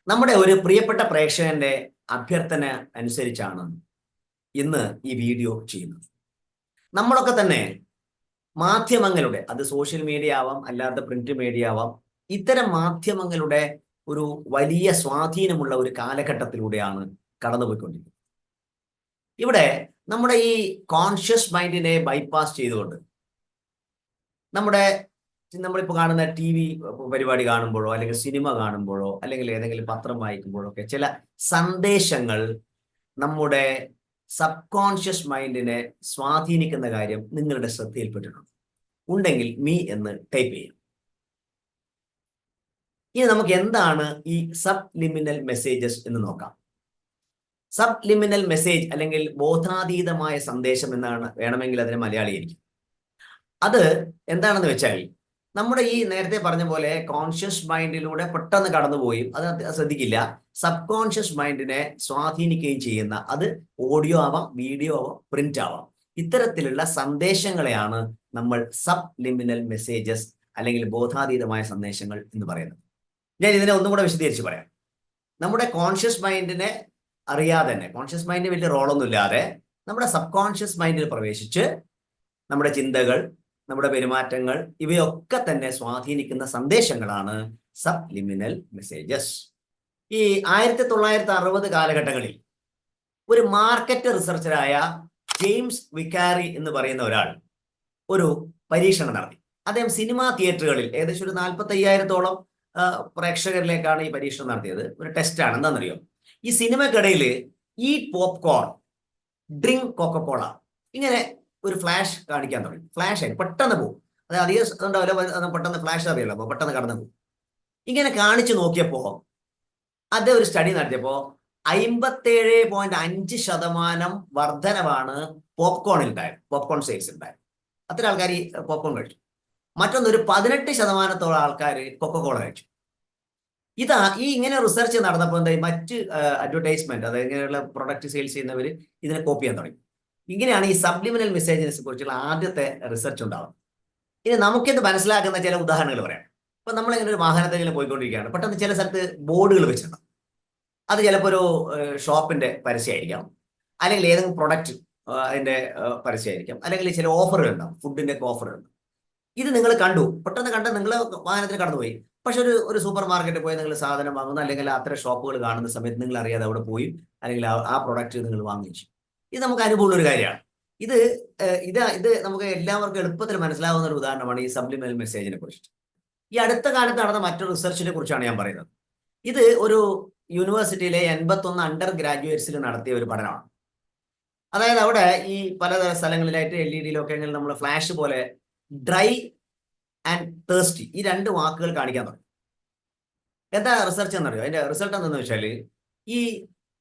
നമ്മുടെ ഒരു പ്രിയപ്പെട്ട പ്രേക്ഷകന്റെ അഭ്യർത്ഥന അനുസരിച്ചാണ് ഇന്ന് ഈ വീഡിയോ ചെയ്യുന്നത്. നമ്മളൊക്കെ തന്നെ മാധ്യമങ്ങളുടെ, അത് സോഷ്യൽ മീഡിയ ആവാം, അല്ലാത്ത പ്രിന്റ് മീഡിയ ആവാം, ഇത്തരം മാധ്യമങ്ങളുടെ ഒരു വലിയ സ്വാധീനമുള്ള ഒരു കാലഘട്ടത്തിലൂടെയാണ് കടന്നുപോയിക്കൊണ്ടിരിക്കുന്നത്. ഇവിടെ നമ്മുടെ ഈ കോൺഷ്യസ് മൈൻഡിനെ ബൈപ്പാസ് ചെയ്തുകൊണ്ട് നമ്മളിപ്പോൾ കാണുന്ന TV പരിപാടി കാണുമ്പോഴോ, അല്ലെങ്കിൽ സിനിമ കാണുമ്പോഴോ, അല്ലെങ്കിൽ ഏതെങ്കിലും പത്രം വായിക്കുമ്പോഴോ ഒക്കെ ചില സന്ദേശങ്ങൾ നമ്മുടെ സബ് കോൺഷ്യസ് മൈൻഡിനെ സ്വാധീനിക്കുന്ന കാര്യം നിങ്ങളുടെ ശ്രദ്ധയിൽപ്പെട്ടിട്ടുണ്ട് ഉണ്ടെങ്കിൽ എന്ന് ടൈപ്പ് ചെയ്യും. ഇനി നമുക്ക് എന്താണ് ഈ സബ് ലിമിനൽ മെസ്സേജസ് എന്ന് നോക്കാം. സബ് ലിമിനൽ മെസ്സേജ് അല്ലെങ്കിൽ ബോധാതീതമായ സന്ദേശം എന്നാണ് വേണമെങ്കിൽ അതിനെ മലയാളീകരിക്കും. അത് എന്താണെന്ന് വെച്ചാൽ, നമ്മുടെ ഈ നേരത്തെ പറഞ്ഞ പോലെ കോൺഷ്യസ് മൈൻഡിലൂടെ പെട്ടെന്ന് കടന്നുപോയി അത് ശ്രദ്ധിക്കില്ല, സബ് കോൺഷ്യസ് മൈൻഡിനെ സ്വാധീനിക്കുകയും ചെയ്യുന്ന, അത് ഓഡിയോ ആവാം, വീഡിയോ ആവാം, പ്രിന്റ് ആവാം, ഇത്തരത്തിലുള്ള സന്ദേശങ്ങളെയാണ് നമ്മൾ സബ് ലിമിനൽ മെസ്സേജസ് അല്ലെങ്കിൽ ബോധാതീതമായ സന്ദേശങ്ങൾ എന്ന് പറയുന്നത്. ഞാൻ ഇതിനെ ഒന്നും കൂടെ വിശദീകരിച്ച് പറയാം. നമ്മുടെ കോൺഷ്യസ് മൈൻഡിനെ അറിയാതെ തന്നെ, കോൺഷ്യസ് മൈൻഡിന് വലിയ റോളൊന്നും ഇല്ലാതെ നമ്മുടെ സബ് കോൺഷ്യസ് മൈൻഡിൽ പ്രവേശിച്ച് നമ്മുടെ ചിന്തകൾ, നമ്മുടെ പെരുമാറ്റങ്ങൾ, ഇവയൊക്കെ തന്നെ സ്വാധീനിക്കുന്ന സന്ദേശങ്ങളാണ് സബ് ലിമിനൽ മെസ്സേജസ്. ഈ 1960 കാലഘട്ടങ്ങളിൽ ഒരു മാർക്കറ്റ് റിസർച്ചറായ ജെയിംസ് വിക്കാരി എന്ന് പറയുന്ന ഒരാൾ ഒരു പരീക്ഷണം നടത്തി. അദ്ദേഹം സിനിമാ തിയേറ്ററുകളിൽ ഏകദേശം ഒരു 45,000-ഓളം പ്രേക്ഷകരിലേക്കാണ് ഈ പരീക്ഷണം നടത്തിയത്. ഒരു ടെസ്റ്റാണ്. എന്താണെന്നറിയോ? ഈ സിനിമക്കിടയിൽ ഈറ്റ് പോപ്കോൺ, ഡ്രിങ്ക് കൊക്കക്കോള, ഇങ്ങനെ ഒരു ഫ്ലാഷ് കാണിക്കാൻ തുടങ്ങി. ഫ്ലാഷ് ആയി പെട്ടെന്ന് പോകും. അത് അധികം ഉണ്ടാവില്ല, പെട്ടെന്ന് ഫ്ലാഷ് അറിയാലോ, അപ്പോൾ പെട്ടെന്ന് കടന്നു പോകും. ഇങ്ങനെ കാണിച്ചു നോക്കിയപ്പോൾ അദ്ദേഹം ഒരു സ്റ്റഡി നടത്തിയപ്പോൾ 57.5% വർധനവാണ് പോപ്കോണിൽ ഉണ്ടായത്, പോപ്കോൺ സെയിൽസ് ഉണ്ടായത്. അത്ര ആൾക്കാർ ഈ പോപ്കോൺ കഴിച്ചു. മറ്റൊന്നൊരു 18%-ഓളം ആൾക്കാർ കൊക്കക്കോള കഴിച്ചു. ഇങ്ങനെ റിസർച്ച് നടന്നപ്പോൾ എന്തായി, മറ്റ് അഡ്വർടൈസ്മെന്റ്, അതായത് ഇങ്ങനെയുള്ള പ്രൊഡക്റ്റ് സെയിൽസ് ചെയ്യുന്നവർ ഇതിനെ കോപ്പി ചെയ്യാൻ തുടങ്ങി. ഇങ്ങനെയാണ് ഈ സബ്ലിമിനൽ മെസ്സേജിനെ കുറിച്ചുള്ള ആദ്യത്തെ റിസർച്ച് ഉണ്ടാവുന്നത്. ഇനി നമുക്കിത് മനസ്സിലാക്കുന്ന ചില ഉദാഹരണങ്ങൾ പറയാം. ഇപ്പൊ നമ്മളിങ്ങനെ ഒരു വാഹനത്തിൽ പോയിക്കൊണ്ടിരിക്കുകയാണ്, പെട്ടെന്ന് ചില സ്ഥലത്ത് ബോർഡുകൾ വെച്ചിട്ടുണ്ട്. അത് ചിലപ്പോൾ ഒരു ഷോപ്പിന്റെ പരസ്യമായിരിക്കാം, അല്ലെങ്കിൽ ഏതെങ്കിലും പ്രൊഡക്റ്റ് അതിന്റെ പരസ്യമായിരിക്കാം, അല്ലെങ്കിൽ ചില ഓഫറുകൾ ഉണ്ടാവും, ഫുഡിന്റെ ഒക്കെ ഓഫറുകൾ. ഇത് നിങ്ങൾ കണ്ടു, പെട്ടെന്ന് കണ്ട് നിങ്ങൾ വാഹനത്തിൽ കടന്നുപോയി. പക്ഷെ ഒരു സൂപ്പർ മാർക്കറ്റിൽ പോയി നിങ്ങൾ സാധനം വാങ്ങുന്നു, അല്ലെങ്കിൽ അത്തരം ഷോപ്പുകൾ കാണുന്ന സമയത്ത് നിങ്ങൾ അറിയാതെ അവിടെ പോയി അല്ലെങ്കിൽ ആ പ്രൊഡക്റ്റ് നിങ്ങൾ വാങ്ങിച്ചു. ഇത് നമുക്ക് അനുഭവമുള്ള ഒരു കാര്യമാണ്. ഇത് നമുക്ക് എല്ലാവർക്കും എളുപ്പത്തിൽ മനസ്സിലാവുന്ന ഒരു ഉദാഹരണമാണ് ഈ സബ്ലിമിനൽ മെസ്സേജിനെ കുറിച്ചിട്ട്. ഈ അടുത്ത കാലത്ത് നടന്ന മറ്റൊരു റിസർച്ചിനെ കുറിച്ചാണ് ഞാൻ പറയുന്നത്. ഇത് ഒരു യൂണിവേഴ്സിറ്റിയിലെ 81 അണ്ടർ ഗ്രാജുവേറ്റ്സിൽ നടത്തിയ ഒരു പഠനമാണ്. അതായത് അവിടെ ഈ പലതര സ്ഥലങ്ങളിലായിട്ട് LED-യിലൊക്കെ നമ്മൾ ഫ്ലാഷ് പോലെ ഡ്രൈ ആൻഡ് തേഴ്സ്റ്റി, ഈ 2 വാക്കുകൾ കാണിക്കാൻ തുടങ്ങി. എന്താ റിസർച്ച് എന്നറിയോ? അതിന്റെ റിസൾട്ട് എന്താണെന്ന് വെച്ചാൽ, ഈ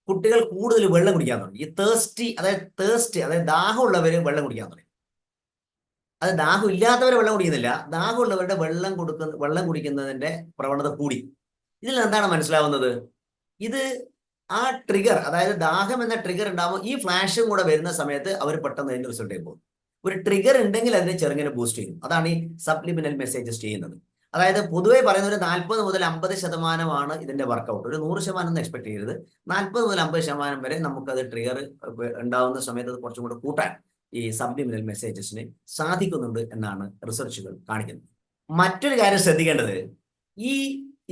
കുട്ടികൾ കൂടുതൽ വെള്ളം കുടിക്കാൻ തുടങ്ങി. ഈ തേഴ്സ്റ്റ്, അതായത് ദാഹമുള്ളവർ വെള്ളം കുടിക്കാൻ തുടങ്ങി. അത് ദാഹം ഇല്ലാത്തവർ വെള്ളം കുടിക്കുന്നില്ല, ദാഹമുള്ളവരുടെ വെള്ളം കുടിക്കുന്നതിന്റെ പ്രവണത കൂടി. ഇതിൽ എന്താണ് മനസ്സിലാവുന്നത്? ഇത് ആ ട്രിഗർ, അതായത് ദാഹം എന്ന ട്രിഗർ ഉണ്ടാകുമ്പോൾ ഈ ഫ്ലാഷും കൂടെ വരുന്ന സമയത്ത് അവർ പെട്ടെന്ന് അതിന്റെ റിസൾട്ട് പോകും. ഒരു ട്രിഗർ ഉണ്ടെങ്കിൽ അതിനെ ചെറുങ്ങനെ ബൂസ്റ്റ് ചെയ്യും. അതാണ് ഈ സബ്ലിമിനൽ മെസ്സേജസ് ചെയ്യുന്നത്. അതായത് പൊതുവെ പറയുന്ന ഒരു 40 മുതൽ 50% ഇതിന്റെ വർക്കൗട്ട്. ഒരു 100% എക്സ്പെക്ട് ചെയ്യരുത്. 40 മുതൽ 50% വരെ നമുക്കത് ട്രിഗർ ഉണ്ടാവുന്ന സമയത്ത് അത് കുറച്ചും കൂടെ കൂട്ടാൻ ഈ സബ്ലിമിനൽ മെസ്സേജസിന് സാധിക്കുന്നുണ്ട് എന്നാണ് റിസർച്ചുകൾ കാണിക്കുന്നത്. മറ്റൊരു കാര്യം ശ്രദ്ധിക്കേണ്ടത്,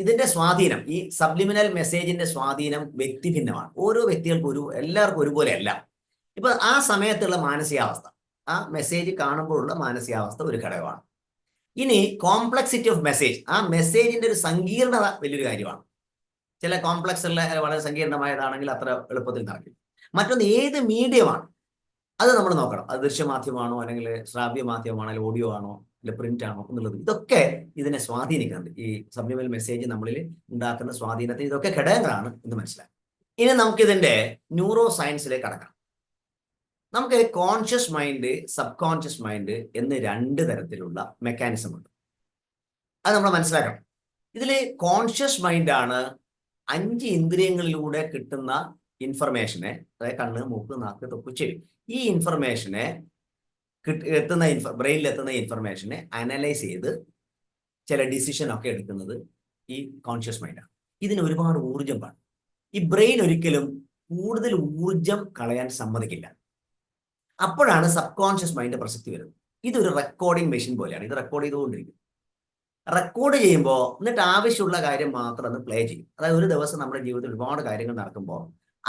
ഇതിന്റെ സ്വാധീനം, ഈ സബ്ലിമിനൽ മെസ്സേജിന്റെ സ്വാധീനം വ്യക്തിഭിന്നമാണ്. ഓരോ വ്യക്തികൾക്കും എല്ലാവർക്കും ഒരുപോലെ അല്ല. ഇപ്പൊ ആ സമയത്തുള്ള മാനസികാവസ്ഥ, ആ മെസ്സേജ് കാണുമ്പോഴുള്ള മാനസികാവസ്ഥ ഒരു ഘടകമാണ്. ഇനി കോംപ്ലക്സിറ്റി ഓഫ് മെസ്സേജ്, ആ മെസ്സേജിന്റെ ഒരു സങ്കീർണത വലിയൊരു കാര്യമാണ്. ചില കോംപ്ലക്സ് ഉള്ള വളരെ സങ്കീർണമായതാണെങ്കിൽ അത്ര എളുപ്പത്തിൽ നടക്കില്ല. മറ്റൊന്ന് ഏത് മീഡിയമാണ് അത് നമ്മൾ നോക്കണം. അത് ദൃശ്യമാധ്യമമാണോ, അല്ലെങ്കിൽ ശ്രാവ്യ മാധ്യമമാണോ, അല്ലെങ്കിൽ ഓഡിയോ ആണോ, അല്ലെങ്കിൽ പ്രിന്റ് ആണോ എന്നുള്ളത്. ഇതൊക്കെ ഇതിനെ സ്വാധീനിക്കുന്നുണ്ട്. ഈ സബ്ലിമിനൽ മെസ്സേജ് നമ്മളിൽ ഉണ്ടാക്കുന്ന സ്വാധീനത്തിന് ഇതൊക്കെ ഘടകങ്ങളാണ് എന്ന് മനസ്സിലാക്കാം. ഇനി നമുക്കിതിന്റെ ന്യൂറോ സയൻസിലേക്ക് കടക്കാം. നമുക്ക് conscious mind, sub conscious mind എന്ന് 2 തരത്തിലുള്ള മെക്കാനിസം ഉണ്ട്. അത് നമ്മൾ മനസ്സിലാക്കണം. ഇതിൽ കോൺഷ്യസ് മൈൻഡാണ് 5 ഇന്ദ്രിയങ്ങളിലൂടെ കിട്ടുന്ന ഇൻഫർമേഷനെ, അതായത് കണ്ണ്, മൂക്ക്, നാക്ക്, തൊക്ക്, ചെവി, ഈ ഇൻഫർമേഷനെ ബ്രെയിനിലെത്തുന്ന ഇൻഫർമേഷനെ അനലൈസ് ചെയ്ത് ചില ഡിസിഷൻ ഒക്കെ എടുക്കുന്നത് ഈ കോൺഷ്യസ് മൈൻഡാണ്. ഇതിന് ഒരുപാട് ഊർജം വേണം. ഈ ബ്രെയിൻ ഒരിക്കലും കൂടുതൽ ഊർജം കളയാൻ സമ്മതിക്കില്ല. അപ്പോഴാണ് സബ് കോൺഷ്യസ് മൈൻഡ് പ്രസക്തി വരുന്നത്. ഇതൊരു റെക്കോർഡിംഗ് മെഷീൻ പോലെയാണ്. ഇത് റെക്കോർഡ് ചെയ്തുകൊണ്ടിരിക്കും. റെക്കോർഡ് ചെയ്യുമ്പോൾ എന്നിട്ട് ആവശ്യമുള്ള കാര്യം മാത്രം ഒന്ന് പ്ലേ ചെയ്യും. അതായത് ഒരു ദിവസം നമ്മുടെ ജീവിതത്തിൽ ഒരുപാട് കാര്യങ്ങൾ നടക്കുമ്പോൾ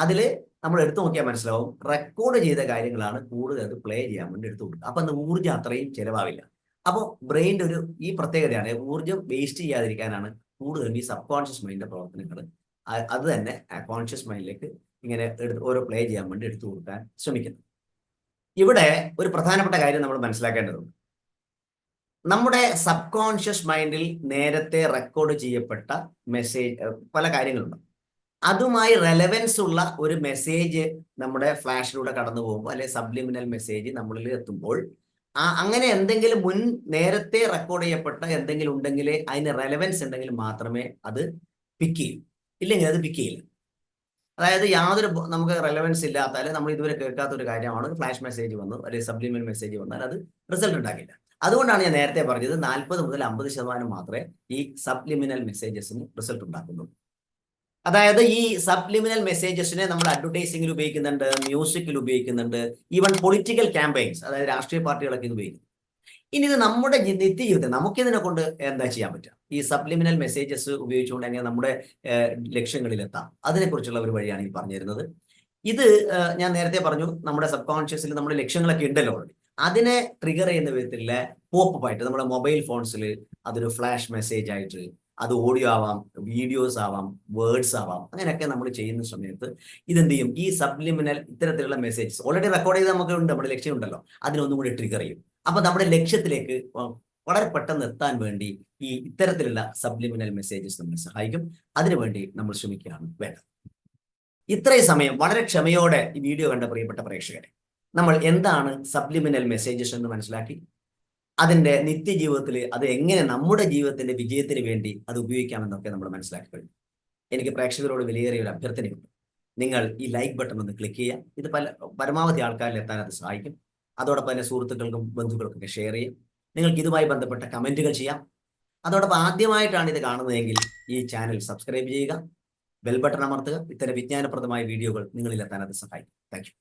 അതിൽ നമ്മൾ എടുത്തു നോക്കിയാൽ മനസ്സിലാവും, റെക്കോർഡ് ചെയ്ത കാര്യങ്ങളാണ് കൂടുതൽ അത് പ്ലേ ചെയ്യാൻ വേണ്ടി എടുത്തു കൊടുക്കുക. അപ്പൊ അന്ന് ഊർജ്ജം അത്രയും ചിലവാവില്ല. അപ്പോൾ ബ്രെയിൻ്റെ ഒരു ഈ പ്രത്യേകതയാണ്, ഊർജ്ജം വേസ്റ്റ് ചെയ്യാതിരിക്കാനാണ് കൂടുതലും ഈ സബ് കോൺഷ്യസ് മൈൻഡിന്റെ പ്രവർത്തനങ്ങൾ അത് തന്നെ കോൺഷ്യസ് മൈൻഡിലേക്ക് ഇങ്ങനെ ഓരോ പ്ലേ ചെയ്യാൻ വേണ്ടി എടുത്തു കൊടുക്കാൻ ശ്രമിക്കുന്നു. ഇവിടെ ഒരു പ്രധാനപ്പെട്ട കാര്യം നമ്മൾ മനസ്സിലാക്കേണ്ടതുണ്ട്. നമ്മുടെ സബ് കോൺഷ്യസ് മൈൻഡിൽ നേരത്തെ റെക്കോർഡ് ചെയ്യപ്പെട്ട മെസ്സേജ് പല കാര്യങ്ങളുണ്ട്. അതുമായി റെലവൻസ് ഉള്ള ഒരു മെസ്സേജ് നമ്മുടെ ഫ്ലാഷിലൂടെ കടന്നു പോകുമ്പോൾ, അല്ലെ സബ്ലിമിനൽ മെസ്സേജ് നമ്മളിൽ എത്തുമ്പോൾ, അങ്ങനെ എന്തെങ്കിലും നേരത്തെ റെക്കോർഡ് ചെയ്യപ്പെട്ട എന്തെങ്കിലും ഉണ്ടെങ്കിൽ, അതിന് റെലവൻസ് ഉണ്ടെങ്കിൽ മാത്രമേ അത് പിക്ക് ചെയ്യൂ. ഇല്ലെങ്കിൽ അത് പിക്ക് ചെയ്യില്ല. അതായത് യാതൊരു നമുക്ക് റെലവൻസ് ഇല്ലാത്ത, അല്ലെങ്കിൽ നമ്മൾ ഇതുവരെ കേൾക്കാത്ത ഒരു കാര്യമാണ് ഫ്ലാഷ് മെസ്സേജ് വന്നു, അല്ലെങ്കിൽ സബ്ലിമിനൽ മെസ്സേജ് വന്നാൽ അത് റിസൾട്ട് ഉണ്ടാക്കില്ല. അതുകൊണ്ടാണ് ഞാൻ നേരത്തെ പറഞ്ഞത് 40 മുതൽ 50% മാത്രമേ ഈ സബ്ലിമിനൽ മെസ്സേജസിന് റിസൾട്ട് ഉണ്ടാക്കുന്നുള്ളൂ. അതായത് ഈ സബ്ലിമിനൽ മെസ്സേജസിനെ നമ്മൾ അഡ്വർടൈസിംഗിൽ ഉപയോഗിക്കുന്നുണ്ട്, മ്യൂസിക്കിൽ ഉപയോഗിക്കുന്നുണ്ട്, ഈവൻ പൊളിറ്റിക്കൽ ക്യാമ്പയിൻസ്, അതായത് രാഷ്ട്രീയ പാർട്ടികളൊക്കെ ഇത് ഉപയോഗിക്കുന്നു. ഇനി ഇത് നമ്മുടെ നിത്യജീവിതത്തിൽ നമുക്കിതിനെ കൊണ്ട് എന്താ ചെയ്യാൻ പറ്റുക? ഈ സബ്ലിമിനൽ മെസ്സേജസ് ഉപയോഗിച്ചുകൊണ്ട് എങ്ങനെ നമ്മുടെ ലക്ഷ്യങ്ങളിലെത്താം, അതിനെക്കുറിച്ചുള്ള ഒരു വഴിയാണ് ഈ പറഞ്ഞു തരുന്നത്. ഇത് ഞാൻ നേരത്തെ പറഞ്ഞു, നമ്മുടെ സബ് കോൺഷ്യസിൽ നമ്മുടെ ലക്ഷ്യങ്ങളൊക്കെ ഉണ്ടല്ലോ ഓൾറെഡി. അതിനെ ട്രിഗർ ചെയ്യുന്ന വിധത്തിലുള്ള പോപ്പ് ആയിട്ട് നമ്മുടെ മൊബൈൽ ഫോൺസിൽ അതൊരു ഫ്ലാഷ് മെസ്സേജ് ആയിട്ട്, അത് ഓഡിയോ ആവാം, വീഡിയോസ് ആവാം, വേർഡ്സ് ആവാം, അങ്ങനെയൊക്കെ നമ്മൾ ചെയ്യുന്ന സമയത്ത് ഇതെന്ത് ചെയ്യും? ഈ സബ്ലിമിനൽ ഇത്തരത്തിലുള്ള മെസ്സേജസ് ഓൾറെഡി റെക്കോർഡ് ചെയ്ത് നമുക്ക് ഉണ്ട്, നമ്മുടെ ലക്ഷ്യം ഉണ്ടല്ലോ, അതിനൊന്നും കൂടി ട്രിഗർ ചെയ്യും. അപ്പൊ നമ്മുടെ ലക്ഷ്യത്തിലേക്ക് വളരെ പെട്ടെന്ന് എത്താൻ വേണ്ടി ഈ ഇത്തരത്തിലുള്ള സബ്ലിമിനൽ മെസ്സേജസ് നമ്മളെ സഹായിക്കും. അതിനുവേണ്ടി നമ്മൾ ശ്രമിക്കുകയാണ് വേണ്ടത്. ഇത്രയും സമയം വളരെ ക്ഷമയോടെ ഈ വീഡിയോ കണ്ട പ്രിയപ്പെട്ട പ്രേക്ഷകരെ, നമ്മൾ എന്താണ് സബ്ലിമിനൽ മെസ്സേജസ് എന്ന് മനസ്സിലാക്കി. അതിന്റെ നിത്യജീവിതത്തിൽ അത് എങ്ങനെ നമ്മുടെ ജീവിതത്തിന്റെ വിജയത്തിന് വേണ്ടി അത് ഉപയോഗിക്കാമെന്നൊക്കെ നമ്മൾ മനസ്സിലാക്കി കഴിഞ്ഞു. എനിക്ക് പ്രേക്ഷകരോട് വിലയേറിയ ഒരു അഭ്യർത്ഥനയുണ്ട്. നിങ്ങൾ ഈ ലൈക്ക് ബട്ടൺ ഒന്ന് ക്ലിക്ക് ചെയ്യുക. ഇത് പരമാവധി ആൾക്കാരിൽ എത്താൻ അത് സഹായിക്കും. അതോടൊപ്പം തന്നെ സുഹൃത്തുക്കൾക്കും ബന്ധുക്കൾക്കൊക്കെ ഷെയർ ചെയ്യും. നിങ്ങൾക്ക് ഇതുമായി ബന്ധപ്പെട്ട കമന്റുകൾ ചെയ്യാം. അതോടൊപ്പം ആദ്യമായിട്ടാണ് ഇത് കാണുന്നതെങ്കിൽ ഈ ചാനൽ സബ്സ്ക്രൈബ് ചെയ്യുക, ബെൽ ബട്ടൺ അമർത്തുക. ഇത്തരം വിജ്ഞാനപ്രദമായ വീഡിയോകൾ നിങ്ങളിലെത്താൻ അത് സഹായിക്കും. Thank you.